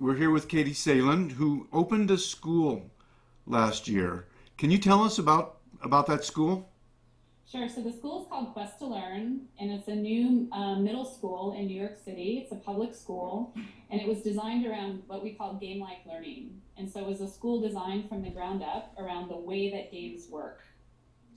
We're here with Katie Salen, who opened a school last year. Can you tell us about that school? Sure. So the school is called Quest to Learn, and it's a new middle school in New York City. It's a public school, and it was designed around what we call game-like learning. And so it was a school designed from the ground up around the way that games work.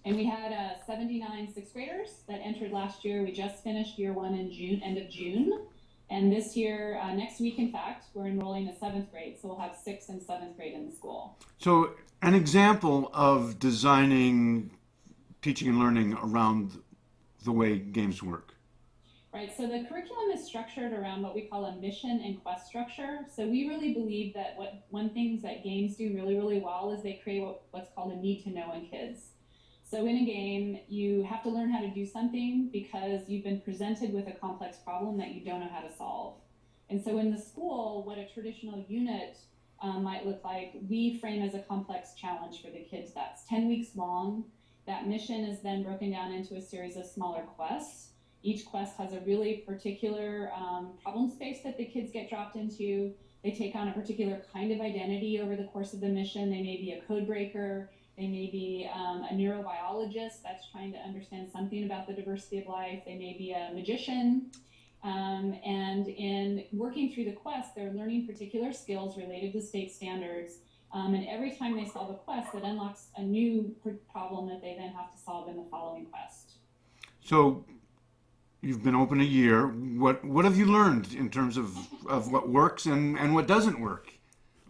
And we had 79 sixth graders that entered last year. We just finished year one in June, end of June. And this year, next week, in fact, we're enrolling a seventh grade. So we'll have sixth and seventh grade in the school. So, an example of designing teaching and learning around the way games work. Right, so the curriculum is structured around what we call a mission and quest structure. So we really believe that one things that games do really, really well is they create what's called a need to know in kids. So in a game, you have to learn how to do something because you've been presented with a complex problem that you don't know how to solve. And so in the school, what a traditional unit might look like, we frame as a complex challenge for the kids. That's 10 weeks long. That mission is then broken down into a series of smaller quests. Each quest has a really particular problem space that the kids get dropped into. They take on a particular kind of identity over the course of the mission. They may be a code breaker. They may be a neurobiologist that's trying to understand something about the diversity of life. They may be a magician. And in working through the quest, they're learning particular skills related to state standards. And every time they solve a quest, it unlocks a new problem that they then have to solve in the following quest. So, you've been open a year. What have you learned in terms of what works and what doesn't work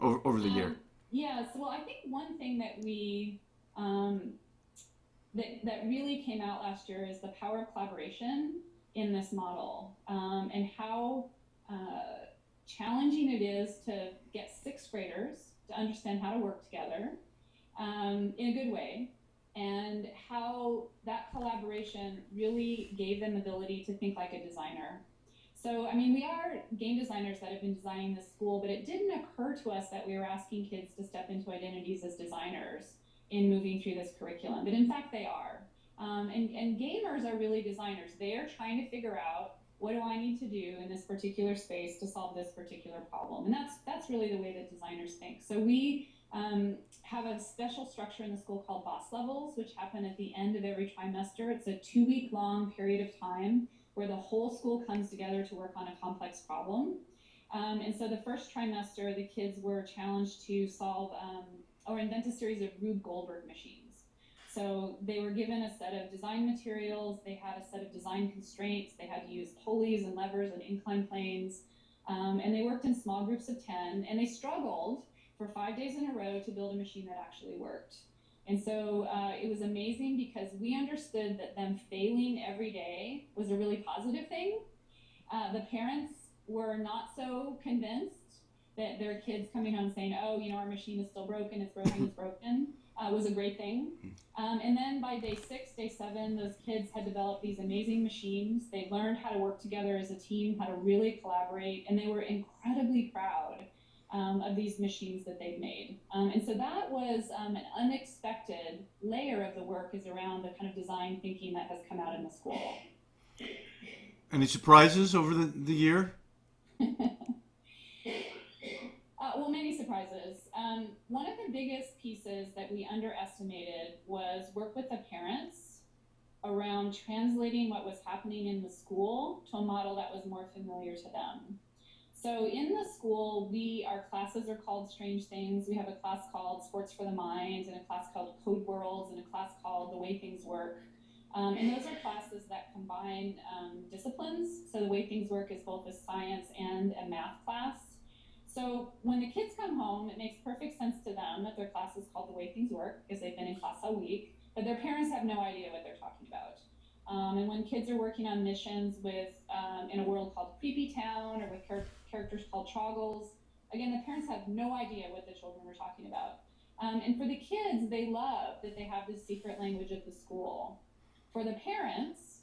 over the year? Yes, well, I think one thing that we that really came out last year is the power of collaboration in this model, and how challenging it is to get sixth graders to understand how to work together in a good way, and how that collaboration really gave them ability to think like a designer. So, I mean, we are game designers that have been designing this school, but it didn't occur to us that we were asking kids to step into identities as designers in moving through this curriculum. But in fact, they are. And gamers are really designers. They're trying to figure out, what do I need to do in this particular space to solve this particular problem? And that's really the way that designers think. So we have a special structure in the school called boss levels, which happen at the end of every trimester. It's a 2-week long period of time where the whole school comes together to work on a complex problem. And so the first trimester, the kids were challenged to solve or invent a series of Rube Goldberg machines. So they were given a set of design materials, they had a set of design constraints, they had to use pulleys and levers and incline planes, and they worked in small groups of 10, and they struggled for 5 days in a row to build a machine that actually worked. And so it was amazing because we understood that them failing every day was a really positive thing. The parents were not so convinced that their kids coming home saying, oh, our machine is still broken, it's broken, it's broken, was a great thing. And then by day 6, day 7, those kids had developed these amazing machines. They learned how to work together as a team, how to really collaborate, and they were incredibly proud of these machines that they've made. And so that was an unexpected layer of the work is around the kind of design thinking that has come out in the school. Any surprises over the year? Well, many surprises. One of the biggest pieces that we underestimated was work with the parents around translating what was happening in the school to a model that was more familiar to them. So in the school, our classes are called Strange Things. We have a class called Sports for the Mind, and a class called Code Worlds, and a class called The Way Things Work. And those are classes that combine disciplines. So The Way Things Work is both a science and a math class. So when the kids come home, it makes perfect sense to them that their class is called The Way Things Work because they've been in class all week, but their parents have no idea what they're talking about. And when kids are working on missions in a world called Creepy Town or with characters called Troggles, again, the parents have no idea what the children are talking about. And for the kids, they love that they have this secret language of the school. For the parents,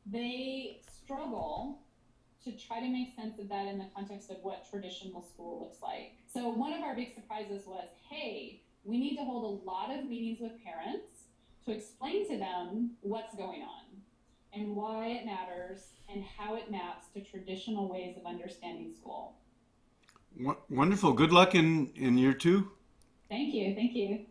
they struggle to try to make sense of that in the context of what traditional school looks like. So one of our big surprises was, hey, we need to hold a lot of meetings with parents to explain to them what's going on and why it matters and how it maps to traditional ways of understanding school. Wonderful. Good luck in year two. Thank you. Thank you.